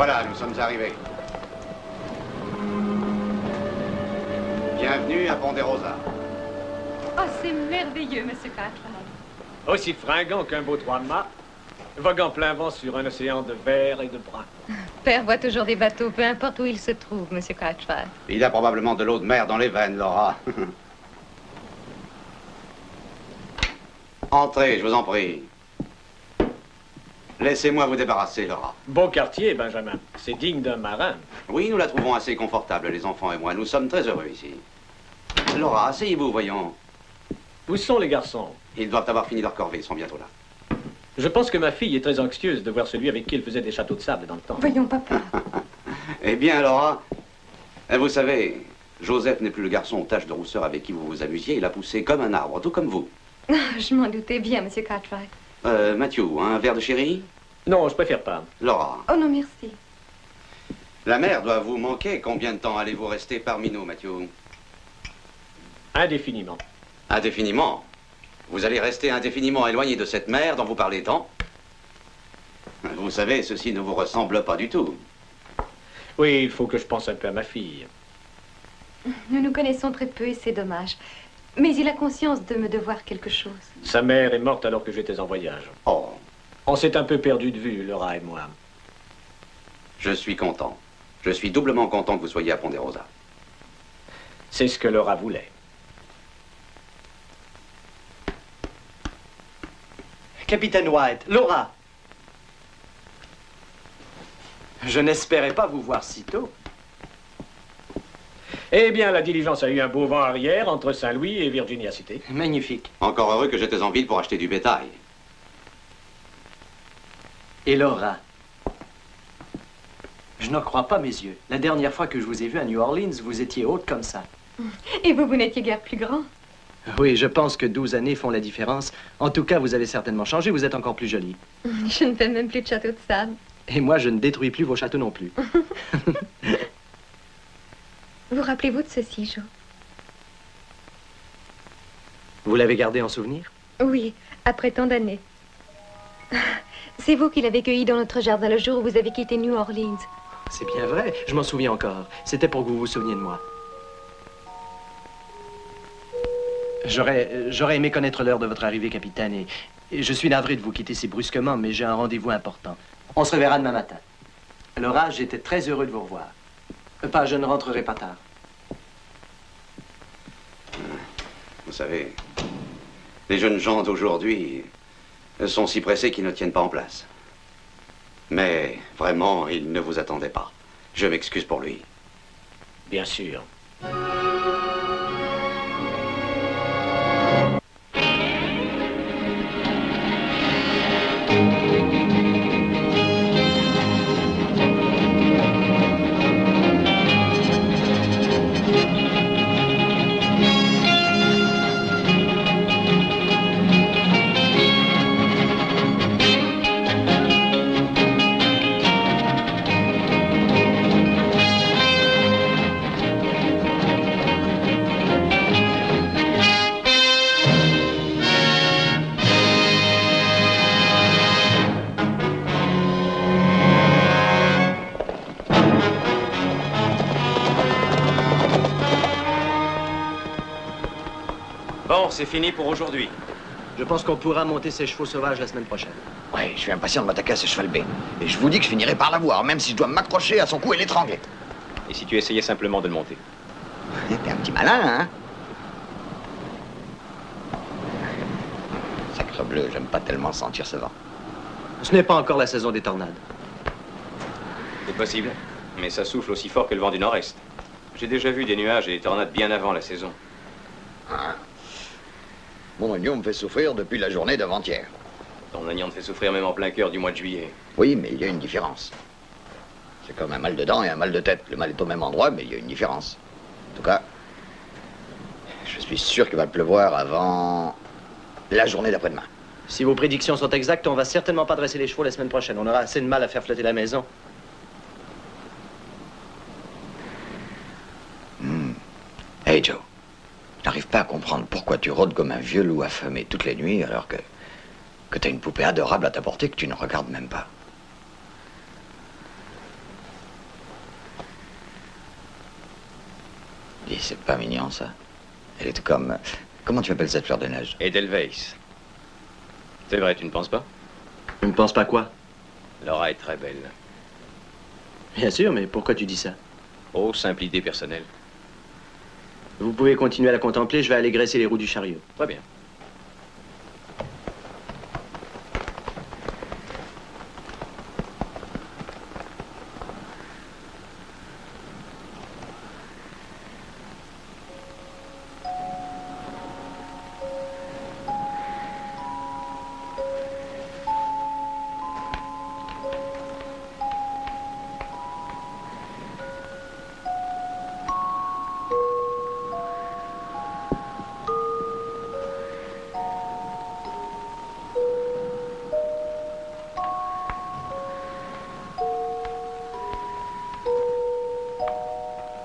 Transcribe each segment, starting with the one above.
voilà, nous sommes arrivés. Bienvenue à Ponderosa. Oh, c'est merveilleux, Monsieur Cartwright. Aussi fringant qu'un beau trois-mâts, voguant plein vent sur un océan de verre et de brun. Père voit toujours des bateaux, peu importe où ils se trouvent, Monsieur Cartwright. Il a probablement de l'eau de mer dans les veines, Laura. Entrez, je vous en prie. Laissez-moi vous débarrasser, Laura. Beau quartier, Benjamin. C'est digne d'un marin. Oui, nous la trouvons assez confortable, les enfants et moi. Nous sommes très heureux ici. Laura, asseyez-vous, voyons. Où sont les garçons? Ils doivent avoir fini leur corvée, ils sont bientôt là. Je pense que ma fille est très anxieuse de voir celui avec qui elle faisait des châteaux de sable dans le temps. Voyons, papa. Eh bien, Laura, vous savez, Joseph n'est plus le garçon aux taches de rousseur avec qui vous vous amusiez. Il a poussé comme un arbre, tout comme vous. Je m'en doutais bien, Monsieur Cartwright. Matthew, un verre de sherry? Non, je préfère pas. Laura. Oh non, merci. La mère doit vous manquer. Combien de temps allez-vous rester parmi nous, Matthew? Indéfiniment. Indéfiniment? Vous allez rester indéfiniment éloigné de cette mère dont vous parlez tant? Vous savez, ceci ne vous ressemble pas du tout. Oui, il faut que je pense un peu à ma fille. Nous nous connaissons très peu et c'est dommage. Mais il a conscience de me devoir quelque chose. Sa mère est morte alors que j'étais en voyage. Oh. On s'est un peu perdu de vue, Laura et moi. Je suis content. Je suis doublement content que vous soyez à Ponderosa. C'est ce que Laura voulait. Capitaine White, Laura! Je n'espérais pas vous voir si tôt. Eh bien, la diligence a eu un beau vent arrière entre Saint-Louis et Virginia City. Magnifique. Encore heureux que j'étais en ville pour acheter du bétail. Et Laura? Je n'en crois pas mes yeux. La dernière fois que je vous ai vu à New Orleans, vous étiez haute comme ça. Et vous, vous n'étiez guère plus grand. Oui, je pense que 12 années font la différence. En tout cas, vous avez certainement changé, vous êtes encore plus jolie. Je ne fais même plus de château de sable. Et moi, je ne détruis plus vos châteaux non plus. Vous rappelez-vous de ceci, Joe? Vous l'avez gardé en souvenir? Oui, après tant d'années. C'est vous qui l'avez cueilli dans notre jardin le jour où vous avez quitté New Orleans. C'est bien vrai, je m'en souviens encore. C'était pour que vous vous souveniez de moi. J'aurais aimé connaître l'heure de votre arrivée, capitaine, et je suis navré de vous quitter si brusquement, mais j'ai un rendez-vous important. On se reverra demain matin. Laura, j'étais très heureux de vous revoir. Pas, je ne rentrerai pas tard. Vous savez, les jeunes gens d'aujourd'hui sont si pressés qu'ils ne tiennent pas en place. Mais vraiment, ils ne vous attendaient pas. Je m'excuse pour lui. Bien sûr. Bon, c'est fini pour aujourd'hui. Je pense qu'on pourra monter ces chevaux sauvages la semaine prochaine. Ouais, je suis impatient de m'attaquer à ce cheval B. Et je vous dis que je finirai par l'avoir, même si je dois m'accrocher à son cou et l'étrangler. Et si tu essayais simplement de le monter? T'es un petit malin, hein? Sacre bleu, j'aime pas tellement sentir ce vent. Ce n'est pas encore la saison des tornades. C'est possible, mais ça souffle aussi fort que le vent du nord-est. J'ai déjà vu des nuages et des tornades bien avant la saison. Ah. Mon oignon me fait souffrir depuis la journée d'avant-hier. Ton oignon te fait souffrir même en plein cœur du mois de juillet. Oui, mais il y a une différence. C'est comme un mal de dents et un mal de tête. Le mal est au même endroit, mais il y a une différence. En tout cas, je suis sûr qu'il va pleuvoir avant la journée d'après-demain. Si vos prédictions sont exactes, on va certainement pas dresser les chevaux la semaine prochaine. On aura assez de mal à faire flotter la maison. Hey Joe, je n'arrive pas à comprendre pourquoi tu rôdes comme un vieux loup affamé toutes les nuits alors que t'as une poupée adorable à ta portée que tu ne regardes même pas. Dis, c'est pas mignon, ça. Elle est comme... Comment tu appelles cette fleur de neige? Edelweiss. C'est vrai, tu ne penses pas? Je ne pense pas quoi? Laura est très belle. Bien sûr, mais pourquoi tu dis ça? Oh, simple idée personnelle. Vous pouvez continuer à la contempler, je vais aller graisser les roues du chariot. Très bien.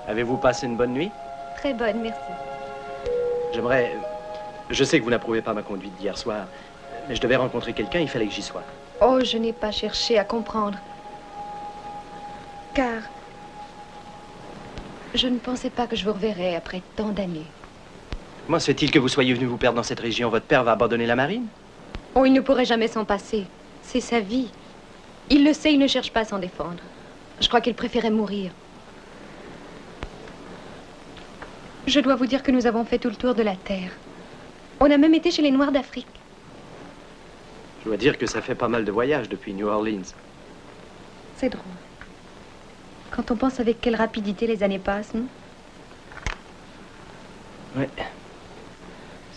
Avez-vous passé une bonne nuit? Très bonne, merci. J'aimerais... Je sais que vous n'approuvez pas ma conduite d'hier soir, mais je devais rencontrer quelqu'un, il fallait que j'y sois. Oh, je n'ai pas cherché à comprendre. Car... je ne pensais pas que je vous reverrais après tant d'années. Comment se fait-il que vous soyez venu vous perdre dans cette région? Votre père va abandonner la marine? Oh, il ne pourrait jamais s'en passer. C'est sa vie. Il le sait, il ne cherche pas à s'en défendre. Je crois qu'il préférait mourir. Je dois vous dire que nous avons fait tout le tour de la Terre. On a même été chez les Noirs d'Afrique. Je dois dire que ça fait pas mal de voyages depuis New Orleans. C'est drôle. Quand on pense avec quelle rapidité les années passent, non? Oui.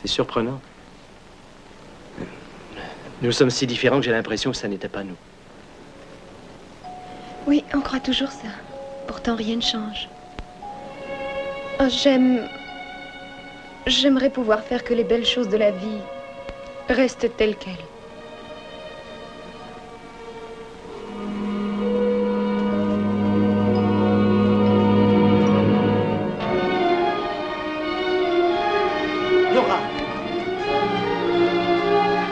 C'est surprenant. Nous sommes si différents que j'ai l'impression que ça n'était pas nous. Oui, on croit toujours ça. Pourtant, rien ne change. Oh, j'aimerais pouvoir faire que les belles choses de la vie restent telles quelles. Laura!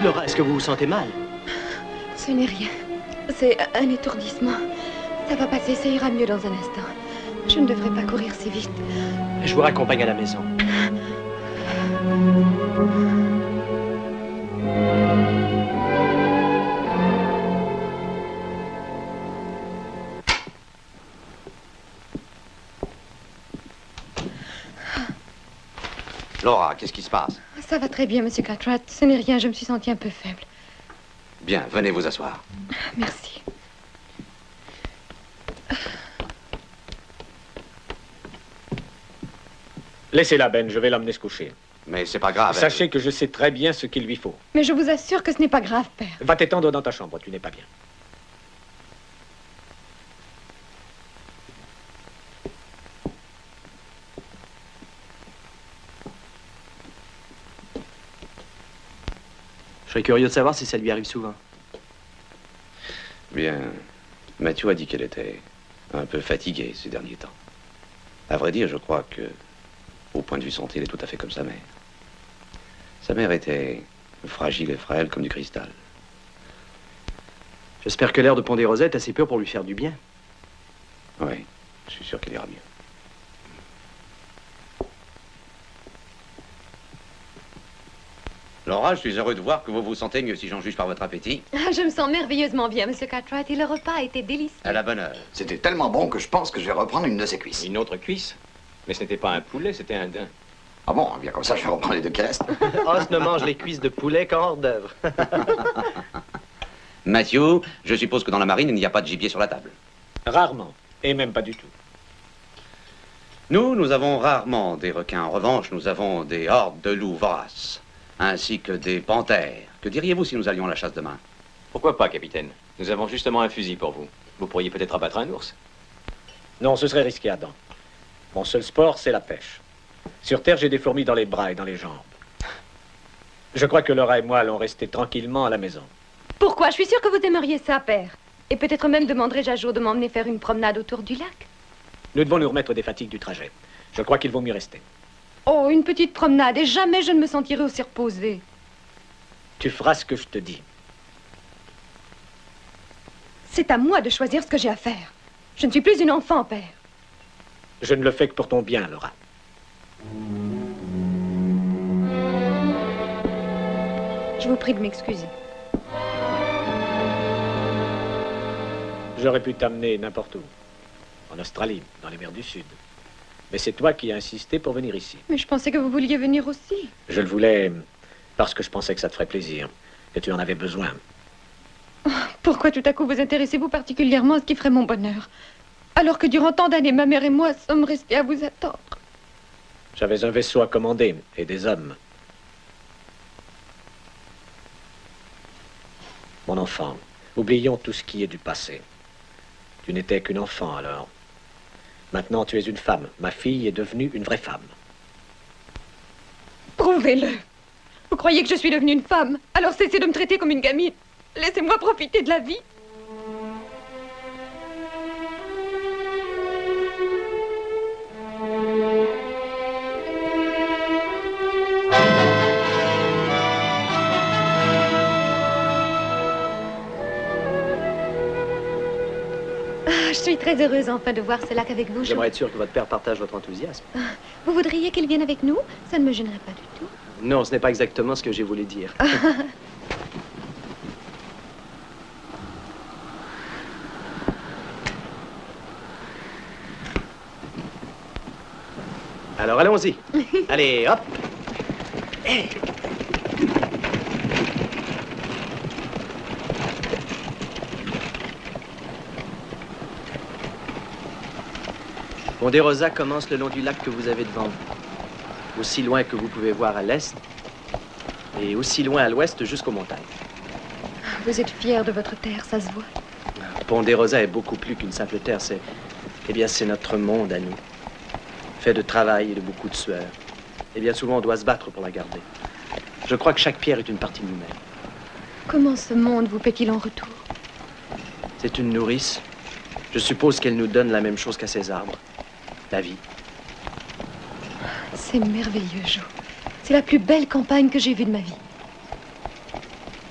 Laura, est-ce que vous vous sentez mal? Ce n'est rien. C'est un étourdissement. Ça va passer, ça ira mieux dans un instant. Je ne devrais pas courir si vite. Je vous raccompagne à la maison. Laura, qu'est-ce qui se passe? Ça va très bien, Monsieur Cartwright. Ce n'est rien, je me suis sentie un peu faible. Bien, venez vous asseoir. Merci. Laissez-la, Ben, je vais l'emmener se coucher. Mais c'est pas grave. Sachez que je sais très bien ce qu'il lui faut. Mais je vous assure que ce n'est pas grave, père. Va t'étendre dans ta chambre, tu n'es pas bien. Je serais curieux de savoir si ça lui arrive souvent. Bien, Mathieu a dit qu'elle était un peu fatiguée ces derniers temps. À vrai dire, je crois que, au point de vue santé, elle est tout à fait comme sa mère. Sa mère était fragile et frêle comme du cristal. J'espère que l'air de Pont des Rosettes est assez pur pour lui faire du bien. Oui, je suis sûr qu'elle ira mieux. Laura, je suis heureux de voir que vous vous sentez mieux si j'en juge par votre appétit. Ah, je me sens merveilleusement bien, Monsieur Cartwright, et le repas a été délicieux. À la bonne heure. C'était tellement bon que je pense que je vais reprendre une de ses cuisses. Une autre cuisse? Mais ce n'était pas un poulet, c'était un daim. Ah bon, bien comme ça, je vais reprendre les deux qui restent. Os ne mange les cuisses de poulet qu'en hors d'œuvre. Mathieu, je suppose que dans la marine, il n'y a pas de gibier sur la table. Rarement, et même pas du tout. Nous avons rarement des requins. En revanche, nous avons des hordes de loups voraces, ainsi que des panthères. Que diriez-vous si nous allions à la chasse demain? Pourquoi pas, capitaine? Nous avons justement un fusil pour vous. Vous pourriez peut-être abattre un ours. Non, ce serait risqué, Adam. Mon seul sport, c'est la pêche. Sur Terre, j'ai des fourmis dans les bras et dans les jambes. Je crois que Laura et moi allons rester tranquillement à la maison. Pourquoi? Je suis sûre que vous aimeriez ça, père. Et peut-être même demanderai-je à jour de m'emmener faire une promenade autour du lac. Nous devons nous remettre des fatigues du trajet. Je crois qu'il vaut mieux rester. Oh, une petite promenade, et jamais je ne me sentirai aussi reposée. Tu feras ce que je te dis. C'est à moi de choisir ce que j'ai à faire. Je ne suis plus une enfant, père. Je ne le fais que pour ton bien, Laura. Je vous prie de m'excuser. J'aurais pu t'amener n'importe où. En Australie, dans les mers du Sud. Mais c'est toi qui as insisté pour venir ici. Mais je pensais que vous vouliez venir aussi. Je le voulais parce que je pensais que ça te ferait plaisir, que tu en avais besoin. Pourquoi tout à coup vous intéressez-vous particulièrement à ce qui ferait mon bonheur? Alors que durant tant d'années, ma mère et moi sommes restés à vous attendre. J'avais un vaisseau à commander et des hommes. Mon enfant, oublions tout ce qui est du passé. Tu n'étais qu'une enfant alors. Maintenant, tu es une femme. Ma fille est devenue une vraie femme. Prouvez-le. Vous croyez que je suis devenue une femme? Alors cessez de me traiter comme une gamine. Laissez-moi profiter de la vie. Je suis très heureuse enfin de voir ce lac avec vous. J'aimerais être sûr que votre père partage votre enthousiasme. Vous voudriez qu'il vienne avec nous? Ça ne me gênerait pas du tout. Non, ce n'est pas exactement ce que j'ai voulu dire. Alors, allons-y. Allez, hop. Hey. Ponderosa commence le long du lac que vous avez devant vous. Aussi loin que vous pouvez voir à l'est et aussi loin à l'ouest jusqu'aux montagnes. Vous êtes fier de votre terre, ça se voit. Ponderosa est beaucoup plus qu'une simple terre. Eh bien, c'est notre monde à nous. Fait de travail et de beaucoup de sueur. Et bien souvent, on doit se battre pour la garder. Je crois que chaque pierre est une partie de nous-mêmes. Comment ce monde vous paie-t-il en retour? C'est une nourrice. Je suppose qu'elle nous donne la même chose qu'à ces arbres. La vie. C'est merveilleux, Jo. C'est la plus belle campagne que j'ai vue de ma vie.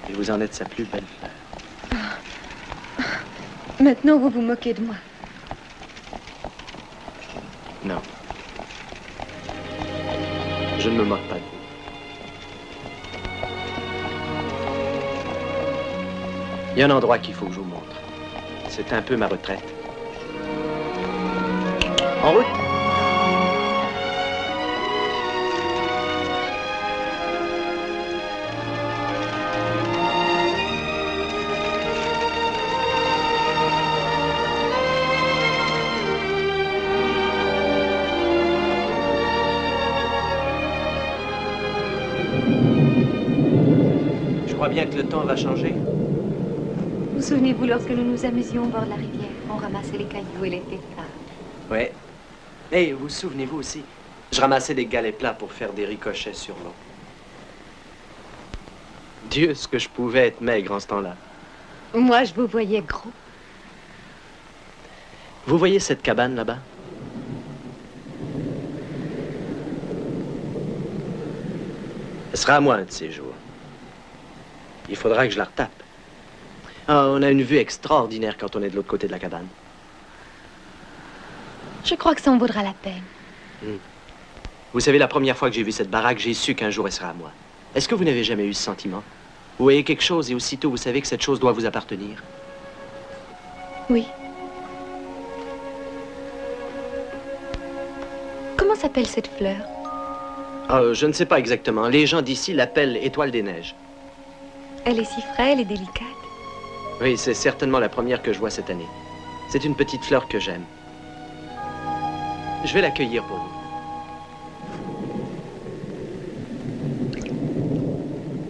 Et vous en êtes sa plus belle fleur. Maintenant, vous vous moquez de moi. Non. Je ne me moque pas de vous. Il y a un endroit qu'il faut que je vous montre. C'est un peu ma retraite. En route! Je crois bien que le temps va changer. Vous souvenez-vous lorsque nous nous amusions au bord de la rivière? On ramassait les cailloux et les tétards. Oui. Et vous souvenez-vous aussi, je ramassais des galets plats pour faire des ricochets sur l'eau. Dieu, ce que je pouvais être maigre en ce temps-là. Moi, je vous voyais gros. Vous voyez cette cabane là-bas? Ce sera à moi un de ces jours. Il faudra que je la retape. Ah, on a une vue extraordinaire quand on est de l'autre côté de la cabane. Je crois que ça en vaudra la peine. Vous savez, la première fois que j'ai vu cette baraque, j'ai su qu'un jour elle sera à moi. Est-ce que vous n'avez jamais eu ce sentiment? Vous voyez quelque chose et aussitôt vous savez que cette chose doit vous appartenir? Oui. Comment s'appelle cette fleur? Oh, je ne sais pas exactement. Les gens d'ici l'appellent étoile des neiges. Elle est si frêle et délicate. Oui, c'est certainement la première que je vois cette année. C'est une petite fleur que j'aime. Je vais l'accueillir pour vous.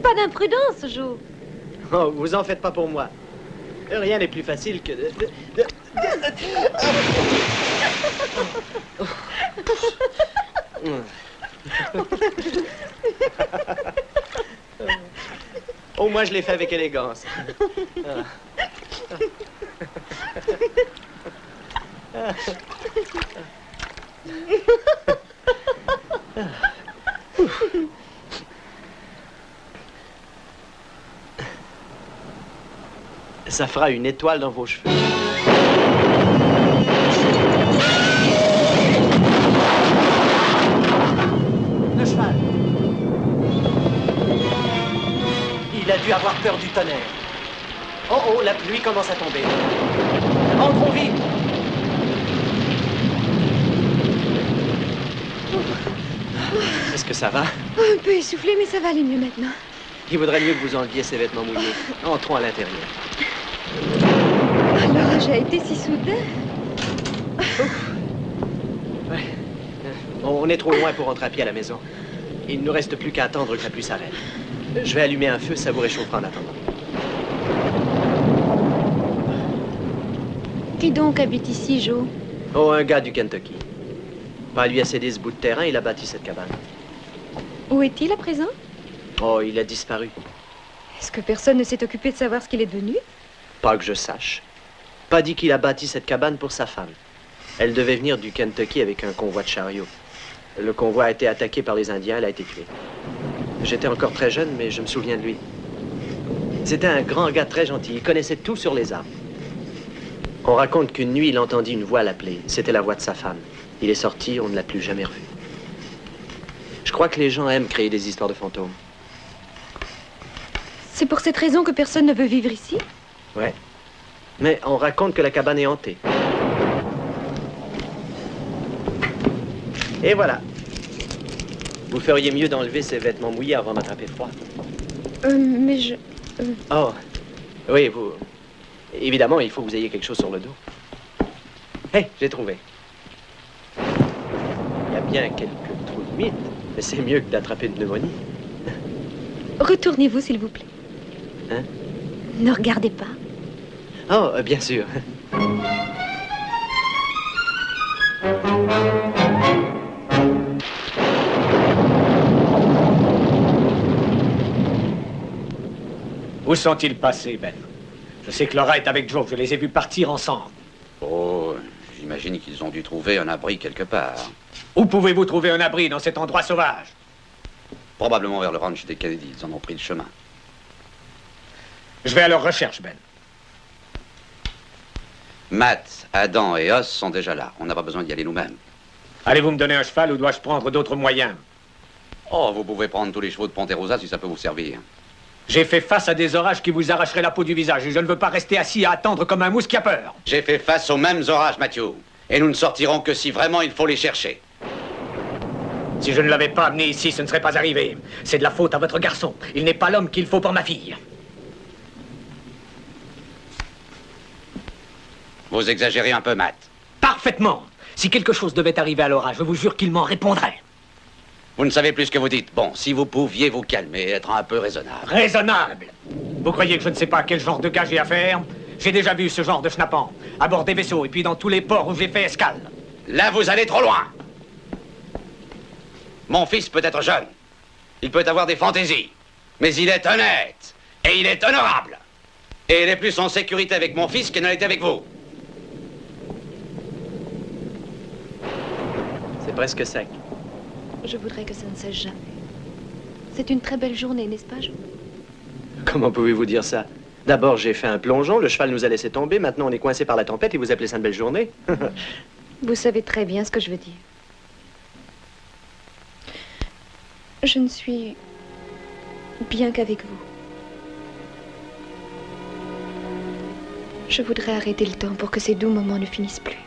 Pas d'imprudence, Jo. Oh, vous en faites pas pour moi. Rien n'est plus facile que de... Au moins, je l'ai fait avec élégance. Ça fera une étoile dans vos cheveux. Il a dû avoir peur du tonnerre. Oh, oh, la pluie commence à tomber. Rentrons vite. Est-ce que ça va? Un peu essoufflé, mais ça va aller mieux maintenant. Il vaudrait mieux que vous enleviez ces vêtements mouillés. Entrons à l'intérieur. L'orage a été si soudain. Ouais. On est trop loin pour rentrer à pied à la maison. Il ne nous reste plus qu'à attendre que la pluie s'arrête. Je vais allumer un feu, ça vous réchauffera en attendant. Qui donc habite ici, Joe? Oh, un gars du Kentucky. Quand lui a cédé ce bout de terrain, il a bâti cette cabane. Où est-il à présent? Oh, il a disparu. Est-ce que personne ne s'est occupé de savoir ce qu'il est devenu? Pas que je sache. Pas dit qu'il a bâti cette cabane pour sa femme. Elle devait venir du Kentucky avec un convoi de chariots. Le convoi a été attaqué par les Indiens, elle a été tuée. J'étais encore très jeune, mais je me souviens de lui. C'était un grand gars très gentil, il connaissait tout sur les arbres. On raconte qu'une nuit, il entendit une voix l'appeler. C'était la voix de sa femme. Il est sorti, on ne l'a plus jamais revu. Je crois que les gens aiment créer des histoires de fantômes. C'est pour cette raison que personne ne veut vivre ici? Ouais. Mais on raconte que la cabane est hantée. Et voilà. Vous feriez mieux d'enlever ces vêtements mouillés avant d'attraper froid. Mais je... Oh. Oui, vous... Évidemment, il faut que vous ayez quelque chose sur le dos. Hé, j'ai trouvé. Il y a bien quelques trous de mythe, mais c'est mieux que d'attraper une pneumonie. Retournez-vous, s'il vous plaît. Hein? Ne regardez pas. Oh, bien sûr. Où sont-ils passés, Ben? Je sais que Laura est avec Joe. Je les ai vus partir ensemble. Oh, j'imagine qu'ils ont dû trouver un abri quelque part. Où pouvez-vous trouver un abri dans cet endroit sauvage? Probablement vers le ranch des Kennedy. Ils en ont pris le chemin. Je vais à leur recherche, Ben. Matt, Adam et Os sont déjà là. On n'a pas besoin d'y aller nous-mêmes. Allez-vous me donner un cheval ou dois-je prendre d'autres moyens? Oh, vous pouvez prendre tous les chevaux de Ponderosa si ça peut vous servir. J'ai fait face à des orages qui vous arracheraient la peau du visage et je ne veux pas rester assis à attendre comme un mousse qui a peur. J'ai fait face aux mêmes orages, Matthew. Et nous ne sortirons que si vraiment il faut les chercher. Si je ne l'avais pas amené ici, ce ne serait pas arrivé. C'est de la faute à votre garçon. Il n'est pas l'homme qu'il faut pour ma fille. Vous exagérez un peu, Matt. Parfaitement. Si quelque chose devait arriver à l'orage, je vous jure qu'il m'en répondrait. Vous ne savez plus ce que vous dites. Bon, si vous pouviez vous calmer et être un peu raisonnable. Raisonnable. Vous croyez que je ne sais pas à quel genre de gars j'ai affaire? J'ai déjà vu ce genre de schnappant, à bord des vaisseaux et puis dans tous les ports où j'ai fait escale. Là, vous allez trop loin. Mon fils peut être jeune. Il peut avoir des fantaisies. Mais il est honnête. Et il est honorable. Et il est plus en sécurité avec mon fils qu'il ne l'était avec vous. C'est presque sec. Je voudrais que ça ne cesse jamais. C'est une très belle journée, n'est-ce pas, Joe? Comment pouvez-vous dire ça? D'abord, j'ai fait un plongeon, le cheval nous a laissé tomber, maintenant on est coincé par la tempête et vous appelez ça une belle journée? Vous savez très bien ce que je veux dire. Je ne suis bien qu'avec vous. Je voudrais arrêter le temps pour que ces doux moments ne finissent plus.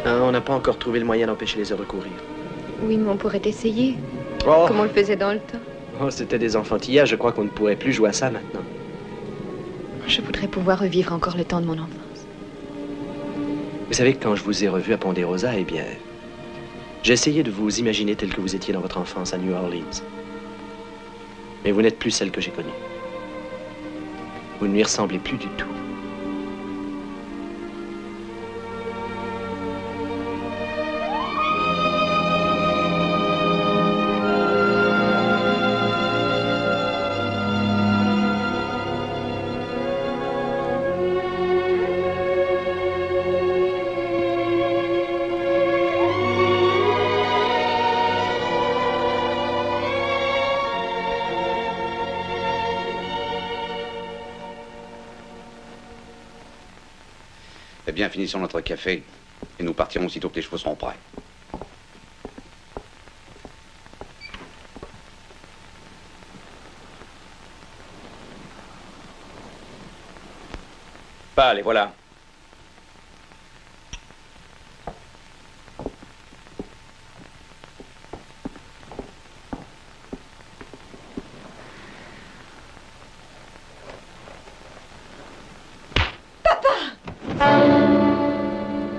Ah, on n'a pas encore trouvé le moyen d'empêcher les heures de courir. Oui, mais on pourrait essayer, Oh, comme on le faisait dans le temps. oh, c'était des enfantillages, je crois qu'on ne pourrait plus jouer à ça maintenant. Je voudrais pouvoir revivre encore le temps de mon enfance. Vous savez que quand je vous ai revu à Ponderosa, eh bien, j'ai essayé de vous imaginer tel que vous étiez dans votre enfance à New Orleans. Mais vous n'êtes plus celle que j'ai connue. Vous ne lui ressemblez plus du tout. Eh bien, finissons notre café et nous partirons aussitôt que les chevaux seront prêts. Pas, les voilà.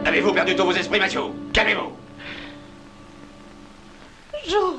Avez-vous perdu tous vos esprits, Mathieu? Calmez-vous. Joe.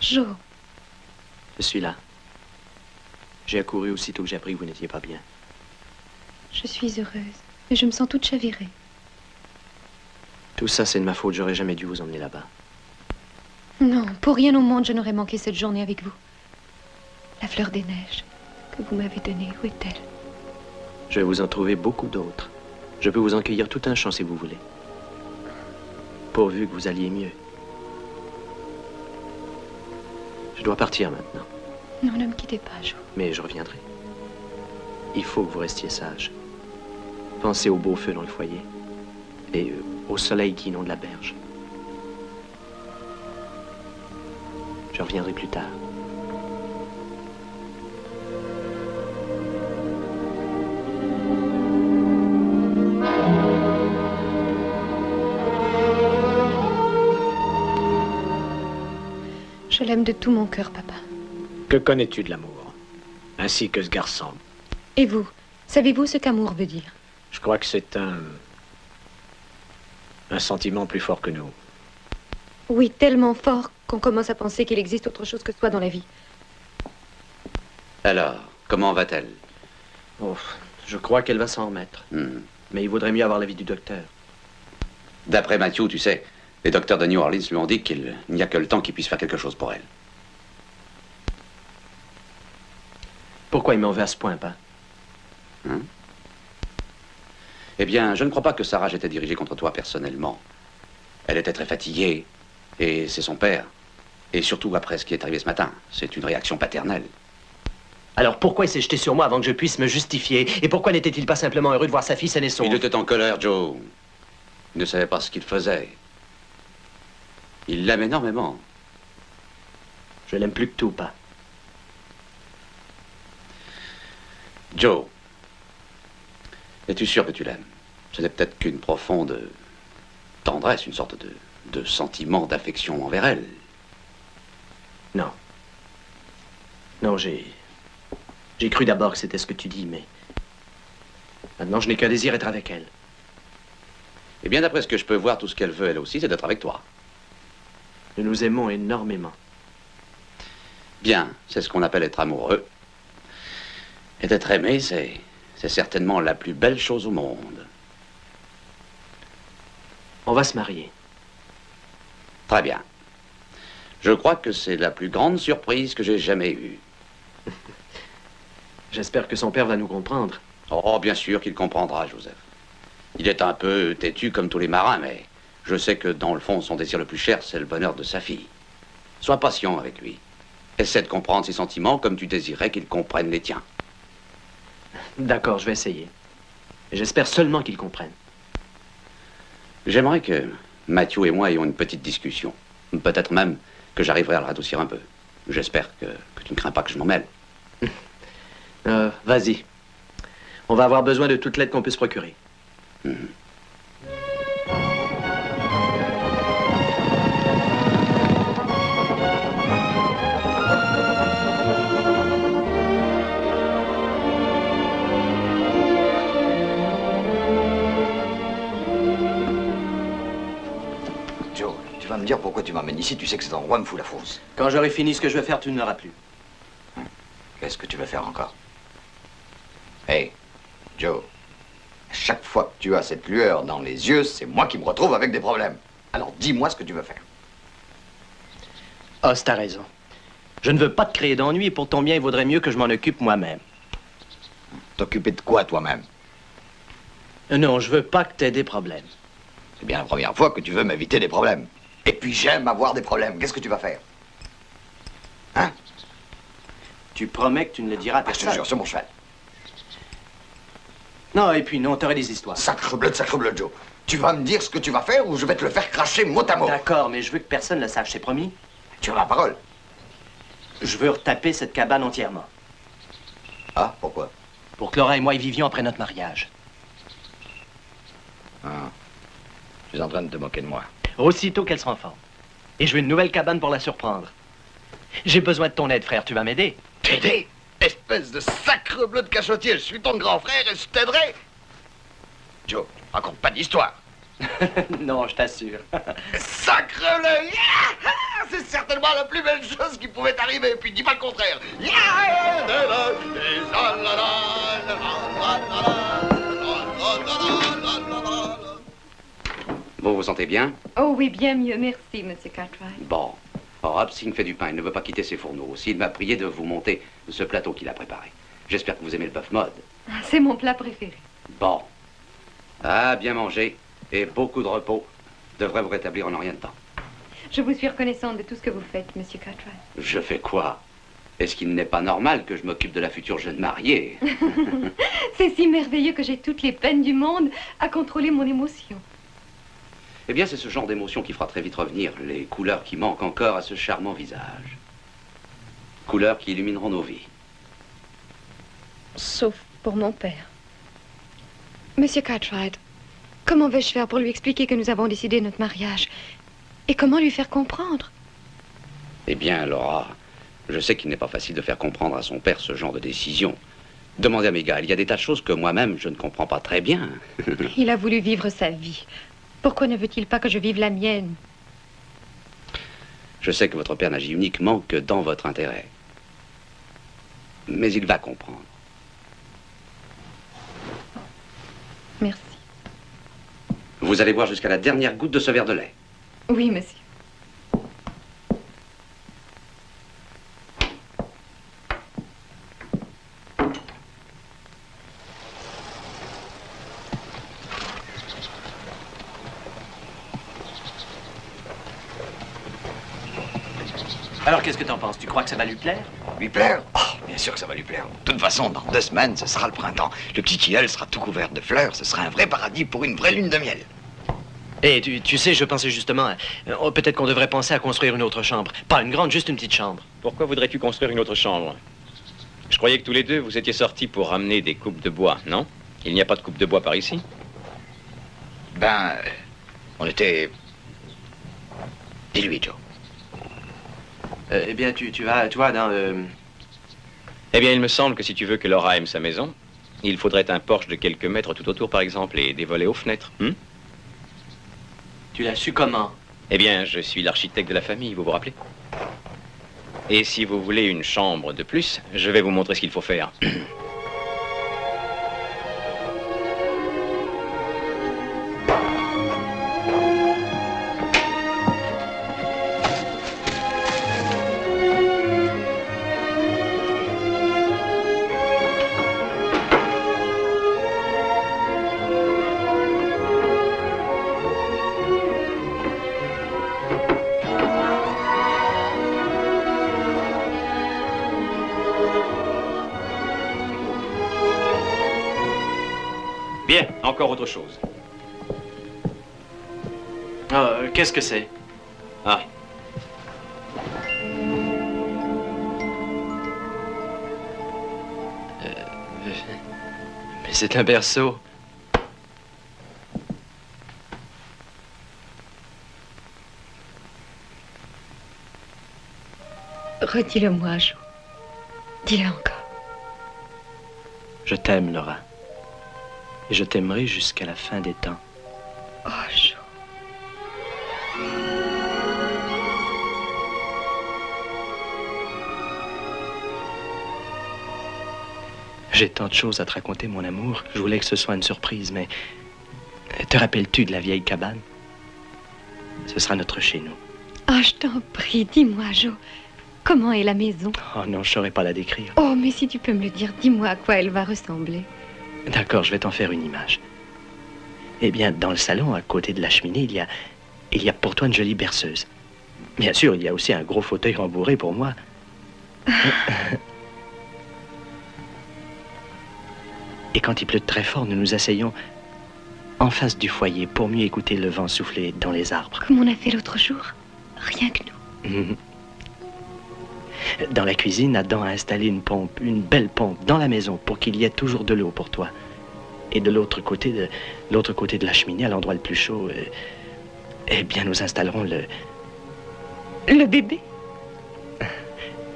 Joe. Je suis là. J'ai accouru aussitôt que j'ai appris que vous n'étiez pas bien. Je suis heureuse, mais je me sens toute chavirée. Tout ça, c'est de ma faute. J'aurais jamais dû vous emmener là-bas. Non, pour rien au monde, je n'aurais manqué cette journée avec vous. La fleur des neiges que vous m'avez donnée, où est-elle? Je vais vous en trouver beaucoup d'autres. Je peux vous en cueillir tout un champ si vous voulez. Pourvu que vous alliez mieux. Je dois partir maintenant. Non, ne me quittez pas, Joe. Mais je reviendrai. Il faut que vous restiez sage. Pensez au beau feu dans le foyer et au soleil qui inonde la berge. Je reviendrai plus tard. Je l'aime de tout mon cœur, papa. Que connais-tu de l'amour? Ainsi que ce garçon. Et vous, savez-vous ce qu'amour veut dire? Je crois que c'est un sentiment plus fort que nous. Oui, tellement fort qu'on commence à penser qu'il existe autre chose que soi dans la vie. Alors, comment va-t-elle? Oh, je crois qu'elle va s'en remettre. Mais il vaudrait mieux avoir l'avis du docteur. D'après Matthew, tu sais, les docteurs de New Orleans lui ont dit qu'il n'y a que le temps qui puisse faire quelque chose pour elle. Pourquoi il m'en veut à ce point, pas? Hein? Eh bien, je ne crois pas que sa rage était dirigée contre toi personnellement. Elle était très fatiguée, et c'est son père. Et surtout après ce qui est arrivé ce matin, c'est une réaction paternelle. Alors pourquoi il s'est jeté sur moi avant que je puisse me justifier? Et pourquoi n'était-il pas simplement heureux de voir sa fille saine et sauve? Il était en colère, Joe. Il ne savait pas ce qu'il faisait. Il l'aime énormément. Je l'aime plus que tout, pas. Joe, es-tu sûr que tu l'aimes? Ce n'est peut-être qu'une profonde tendresse, une sorte de sentiment d'affection envers elle. Non. Non, j'ai cru d'abord que c'était ce que tu dis, mais... Maintenant, je n'ai qu'un désir, être avec elle. Eh bien, d'après ce que je peux voir, tout ce qu'elle veut, elle aussi, c'est d'être avec toi. Nous nous aimons énormément. Bien, c'est ce qu'on appelle être amoureux. Et d'être aimé, c'est certainement la plus belle chose au monde. On va se marier. Très bien. Je crois que c'est la plus grande surprise que j'ai jamais eue. J'espère que son père va nous comprendre. Oh, bien sûr qu'il comprendra, Joseph. Il est un peu têtu comme tous les marins, mais je sais que dans le fond, son désir le plus cher, c'est le bonheur de sa fille. Sois patient avec lui. Essaie de comprendre ses sentiments comme tu désirais qu'il comprenne les tiens. D'accord, je vais essayer. J'espère seulement qu'il comprenne. J'aimerais que Matthew et moi ayons une petite discussion. Peut-être même que j'arriverai à le radoucir un peu. J'espère que tu ne crains pas que je m'en mêle. Vas-y. On va avoir besoin de toute l'aide qu'on peut se procurer. Joe, tu vas me dire pourquoi tu m'emmènes ici, tu sais que cet endroit me fout la frousse. Quand j'aurai fini ce que je vais faire, tu ne l'auras plus. Qu'est-ce que tu veux faire encore? Hey, Joe, chaque fois que tu as cette lueur dans les yeux, c'est moi qui me retrouve avec des problèmes. Alors dis-moi ce que tu veux faire. Os, t'as raison. Je ne veux pas te créer d'ennui et pour ton bien, il vaudrait mieux que je m'en occupe moi-même. T'occuper de quoi toi-même? Non, je veux pas que t'aies des problèmes. C'est bien la première fois que tu veux m'éviter des problèmes. Et puis j'aime avoir des problèmes. Qu'est-ce que tu vas faire? Hein? Tu promets que tu ne le diras à Je personne? te jure, c'est mon cheval. Non, et puis non, t'aurais des histoires. Sacrebleu, Joe. Tu vas me dire ce que tu vas faire ou je vais te le faire cracher mot à mot. D'accord, mais je veux que personne ne le sache, c'est promis? Tu as ma parole. Je veux retaper cette cabane entièrement. Ah, pourquoi? Pour que Laura et moi y vivions après notre mariage. Ah. Tu es en train de te moquer de moi. Aussitôt qu'elle sera en forme. Et je veux une nouvelle cabane pour la surprendre. J'ai besoin de ton aide, frère. Tu vas m'aider? T'aider? Espèce de sacrebleu de cachotier. Je suis ton grand frère et je t'aiderai. Joe, raconte pas d'histoire. Non, je t'assure. Sacrebleu! C'est certainement la plus belle chose qui pouvait arriver. Puis dis pas le contraire. Vous vous sentez bien? Oh oui, bien mieux, merci, Monsieur Cartwright. Bon. Or, Hobson fait du pain, il ne veut pas quitter ses fourneaux. Aussi, il m'a prié de vous monter ce plateau qu'il a préparé. J'espère que vous aimez le bœuf mode. C'est mon plat préféré. Bon. Ah, bien manger et beaucoup de repos devrait vous rétablir en un rien de temps. Je vous suis reconnaissante de tout ce que vous faites, Monsieur Cartwright. Je fais quoi? Est-ce qu'il n'est pas normal que je m'occupe de la future jeune mariée? C'est si merveilleux que j'ai toutes les peines du monde à contrôler mon émotion. Eh bien, c'est ce genre d'émotion qui fera très vite revenir les couleurs qui manquent encore à ce charmant visage. Couleurs qui illumineront nos vies. Sauf pour mon père. Monsieur Cartwright, comment vais-je faire pour lui expliquer que nous avons décidé notre mariage? Et comment lui faire comprendre? Eh bien, Laura, je sais qu'il n'est pas facile de faire comprendre à son père ce genre de décision. Demandez à mes gars, il y a des tas de choses que moi-même, je ne comprends pas très bien. Il a voulu vivre sa vie. Pourquoi ne veut-il pas que je vive la mienne? Je sais que votre père n'agit uniquement que dans votre intérêt. Mais il va comprendre. Merci. Vous allez boire jusqu'à la dernière goutte de ce verre de lait. Oui, monsieur. Alors, qu'est-ce que t'en penses? Tu crois que ça va lui plaire? Lui plaire? Oh, bien sûr que ça va lui plaire. De toute façon, dans 2 semaines, ce sera le printemps. Le petit tilleul sera tout couvert de fleurs. Ce sera un vrai paradis pour une vraie lune de miel. Et tu sais, je pensais justement... peut-être qu'on devrait penser à construire une autre chambre. Pas une grande, juste une petite chambre. Pourquoi voudrais-tu construire une autre chambre? Je croyais que tous les deux, vous étiez sortis pour ramener des coupes de bois, non? Il n'y a pas de coupe de bois par ici? Ben, on était... Dis-lui, Joe. Eh bien, tu vois, dans... Eh bien, il me semble que si tu veux que Laura aime sa maison, il faudrait un porche de quelques mètres tout autour, par exemple, et des volets aux fenêtres. Tu l'as su comment? Eh bien, je suis l'architecte de la famille, vous vous rappelez? Et si vous voulez une chambre de plus, je vais vous montrer ce qu'il faut faire. Bien, encore autre chose. Qu'est-ce que c'est? Ah. Mais c'est un berceau. Redis-le-moi, Joe. Dis-le encore. Je t'aime, Laura. Et je t'aimerai jusqu'à la fin des temps. Oh, Joe. J'ai tant de choses à te raconter, mon amour. Je voulais que ce soit une surprise, mais... Te rappelles-tu de la vieille cabane? Ce sera notre chez nous. Oh, je t'en prie, dis-moi, Joe. Comment est la maison? Oh non, je ne saurais pas la décrire. Oh, mais si tu peux me le dire, dis-moi à quoi elle va ressembler. D'accord, je vais t'en faire une image. Eh bien, dans le salon, à côté de la cheminée, il y a pour toi une jolie berceuse. Bien sûr, il y a aussi un gros fauteuil rembourré pour moi. Et quand il pleut très fort, nous nous asseyons en face du foyer pour mieux écouter le vent souffler dans les arbres. Comme on a fait l'autre jour. Rien que nous. Dans la cuisine, Adam a installé une pompe, une belle pompe, dans la maison pour qu'il y ait toujours de l'eau pour toi. Et de l'autre côté de la cheminée, à l'endroit le plus chaud, eh bien, nous installerons le... Le bébé?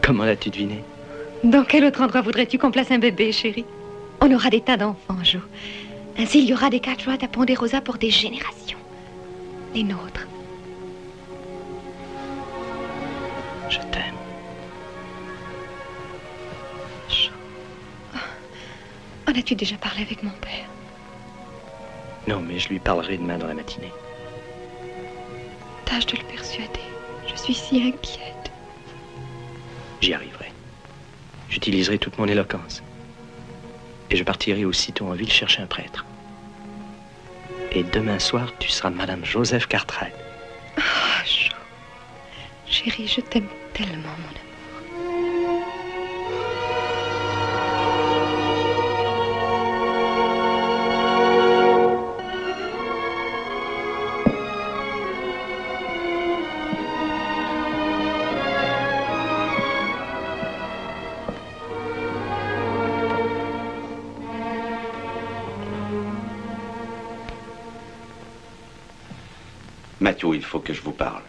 Comment l'as-tu deviné? Dans quel autre endroit voudrais-tu qu'on place un bébé, chérie? On aura des tas d'enfants, Joe. Ainsi, il y aura des Cartwright à Ponderosa pour des générations. Les nôtres. Je t'aime. En as-tu déjà parlé avec mon père? Non, mais je lui parlerai demain dans la matinée. Tâche de le persuader. Je suis si inquiète. J'y arriverai. J'utiliserai toute mon éloquence. Et je partirai aussitôt en ville chercher un prêtre. Et demain soir, tu seras Madame Joseph Cartwright. Ah, Jo. Chérie, je t'aime tellement, mon amour. Matthew, il faut que je vous parle.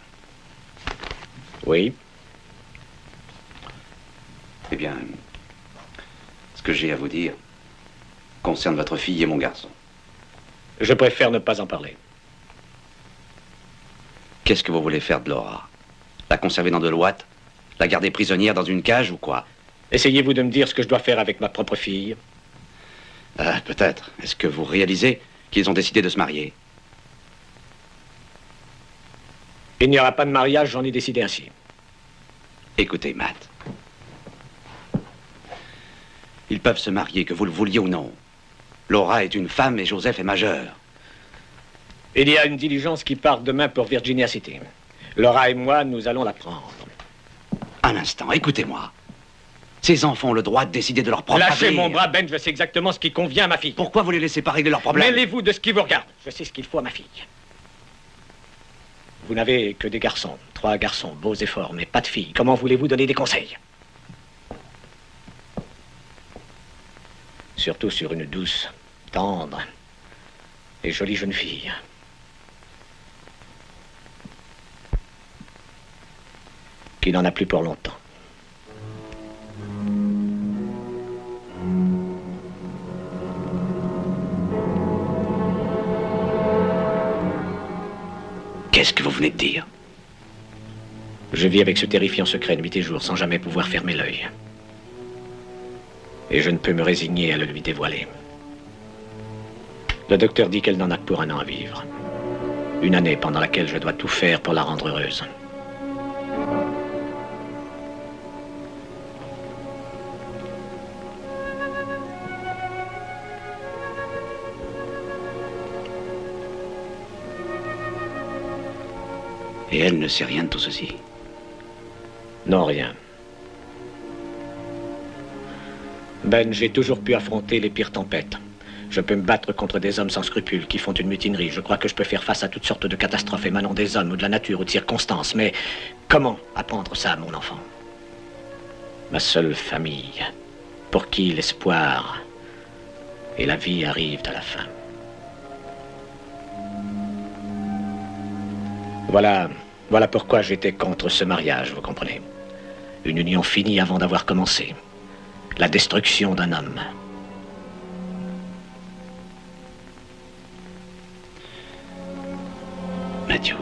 Oui. Eh bien, ce que j'ai à vous dire concerne votre fille et mon garçon. Je préfère ne pas en parler. Qu'est-ce que vous voulez faire de Laura? La conserver dans de l'ouate? La garder prisonnière dans une cage ou quoi? Essayez-vous de me dire ce que je dois faire avec ma propre fille? Peut-être. Est-ce que vous réalisez qu'ils ont décidé de se marier? Il n'y aura pas de mariage, j'en ai décidé ainsi. Écoutez, Matt. Ils peuvent se marier, que vous le vouliez ou non. Laura est une femme et Joseph est majeur. Il y a une diligence qui part demain pour Virginia City. Laura et moi, nous allons la prendre. Un instant, écoutez-moi. Ces enfants ont le droit de décider de leur propre Lâchez avenir. mon bras, Ben, je sais exactement ce qui convient à ma fille. Pourquoi vous les laissez pas régler leurs problèmes? Mêlez-vous de ce qui vous regarde. Je sais ce qu'il faut à ma fille. Vous n'avez que des garçons, 3 garçons, beaux et forts, mais pas de filles. Comment voulez-vous donner des conseils? Surtout sur une douce, tendre et jolie jeune fille. Qui n'en a plus pour longtemps. Qu'est-ce que vous venez de dire? Je vis avec ce terrifiant secret nuit et jour sans jamais pouvoir fermer l'œil. Et je ne peux me résigner à le lui dévoiler. Le docteur dit qu'elle n'en a que pour 1 an à vivre. Une année pendant laquelle je dois tout faire pour la rendre heureuse. Et elle ne sait rien de tout ceci? Non, rien. Ben, j'ai toujours pu affronter les pires tempêtes. Je peux me battre contre des hommes sans scrupules qui font une mutinerie. Je crois que je peux faire face à toutes sortes de catastrophes émanant des hommes ou de la nature ou de circonstances. Mais comment apprendre ça à mon enfant? Ma seule famille, pour qui l'espoir et la vie arrivent à la fin. Voilà pourquoi j'étais contre ce mariage, vous comprenez. Une union finie avant d'avoir commencé. La destruction d'un homme. Matthew,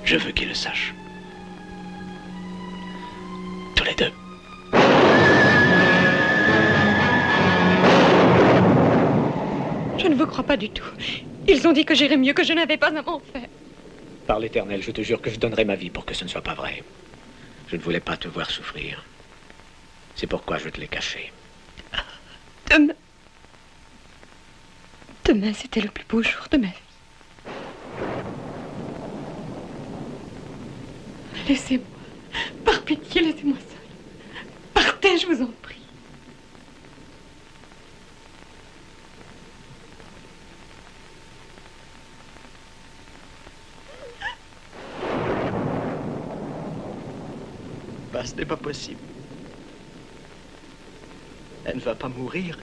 je veux qu'ils le sachent. Tous les deux. Je ne vous crois pas du tout. Ils ont dit que j'irais mieux, que je n'avais pas à m'en faire. Par l'Éternel, je te jure que je donnerai ma vie pour que ce ne soit pas vrai. Je ne voulais pas te voir souffrir. C'est pourquoi je te l'ai caché. Demain. Demain, c'était le plus beau jour de ma vie. Laissez-moi. Par pitié, laissez-moi seule. Partez, je vous en prie. Bah, ce n'est pas possible. Elle ne va pas mourir.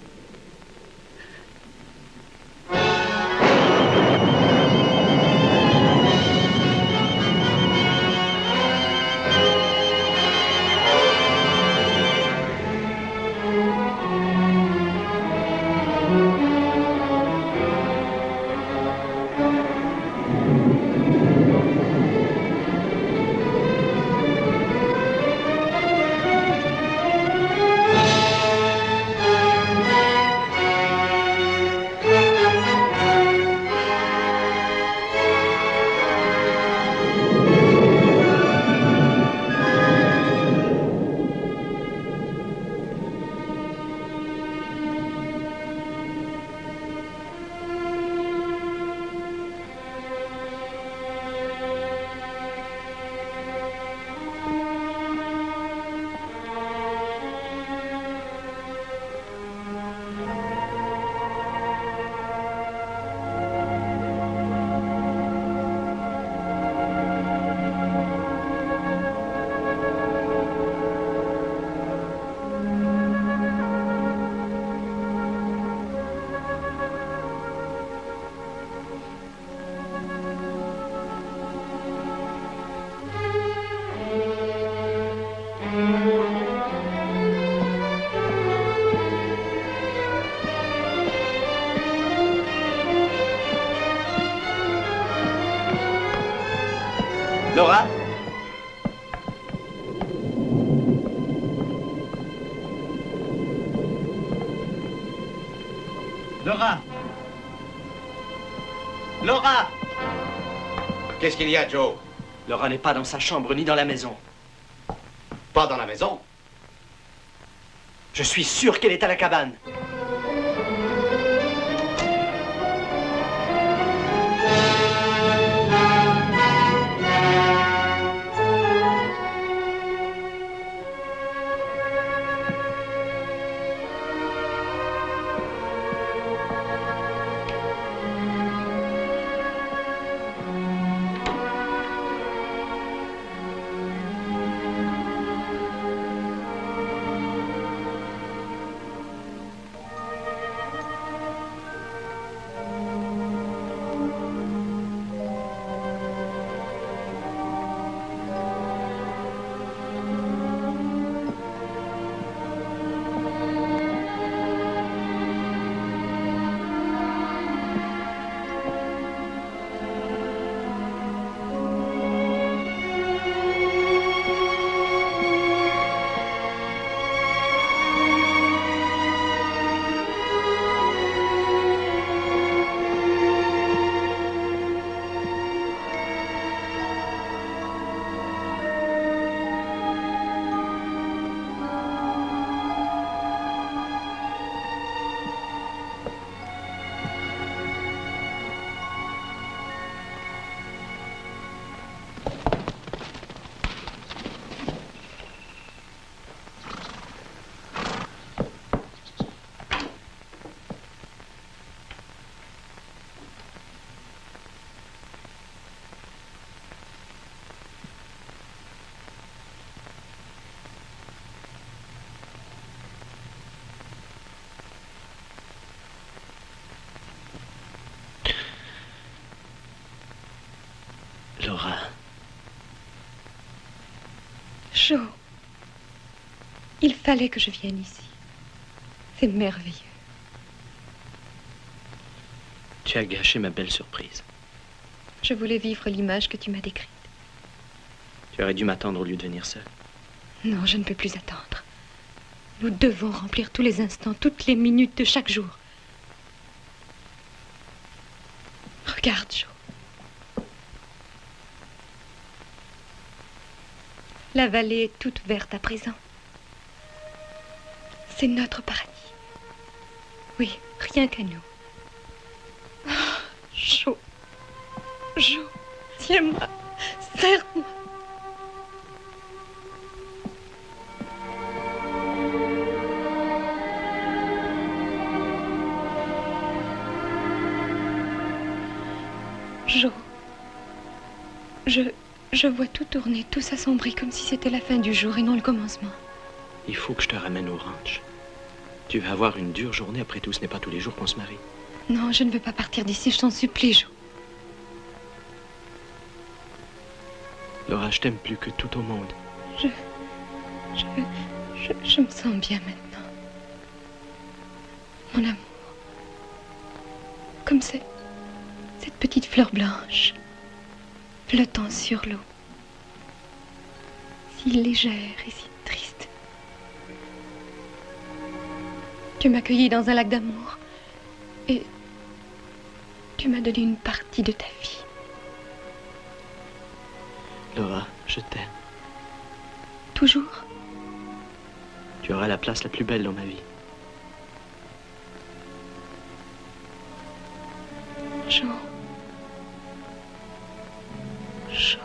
Laura? Laura? Laura? Qu'est-ce qu'il y a, Joe? Laura n'est pas dans sa chambre ni dans la maison. Pas dans la maison? Je suis sûr qu'elle est à la cabane. Laura. Joe, il fallait que je vienne ici. C'est merveilleux. Tu as gâché ma belle surprise. Je voulais vivre l'image que tu m'as décrite. Tu aurais dû m'attendre au lieu de venir seul. Non, je ne peux plus attendre. Nous devons remplir tous les instants, toutes les minutes de chaque jour. Regarde, Joe. La vallée est toute verte à présent. C'est notre paradis. Oui, rien qu'à nous. Jo. Jo, tiens-moi, serre-moi. Jo. Je vois tout tourner, tout s'assombrir comme si c'était la fin du jour et non le commencement. Il faut que je te ramène au ranch. Tu vas avoir une dure journée. Après tout, ce n'est pas tous les jours qu'on se marie. Non, je ne veux pas partir d'ici, je t'en supplie, Jo. Laura, je t'aime plus que tout au monde. Je me sens bien maintenant. Mon amour. Comme cette petite fleur blanche, flottant sur l'eau. Si légère et si triste. Tu m'as accueilli dans un lac d'amour et tu m'as donné une partie de ta vie. Laura, je t'aime. Toujours? Tu auras la place la plus belle dans ma vie. Jo. Jo.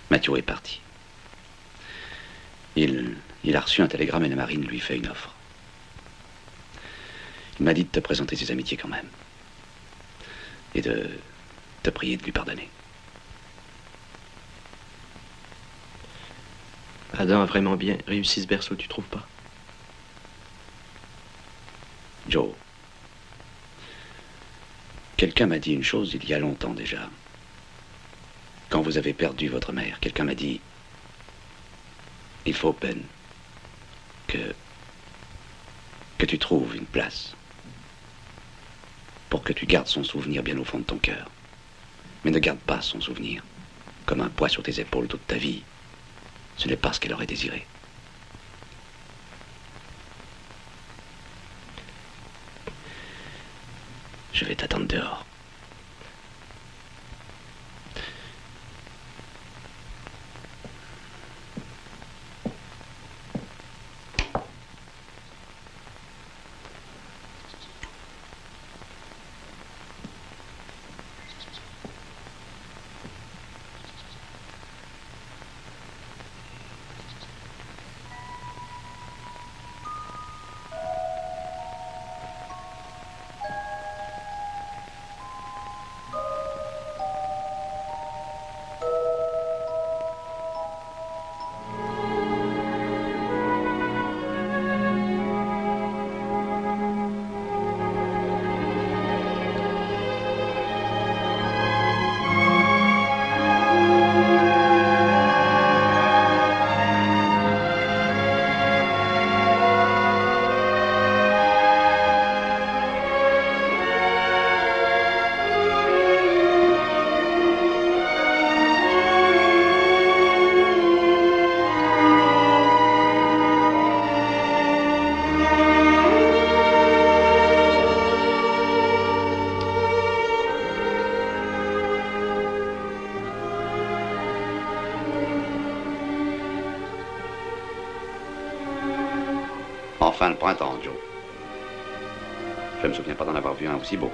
Mathieu est parti. Il a reçu un télégramme et la marine lui fait une offre. Il m'a dit de te présenter ses amitiés quand même. Et de te prier de lui pardonner. Adam a vraiment bien réussi ce berceau, tu trouves pas? Joe, quelqu'un m'a dit une chose il y a longtemps déjà. Quand vous avez perdu votre mère, quelqu'un m'a dit, il faut, Ben, que tu trouves une place pour que tu gardes son souvenir bien au fond de ton cœur. Mais ne garde pas son souvenir comme un poids sur tes épaules toute ta vie. Ce n'est pas ce qu'elle aurait désiré. Je vais t'attendre dehors. enfin le printemps, Joe. Je ne me souviens pas d'en avoir vu un aussi beau.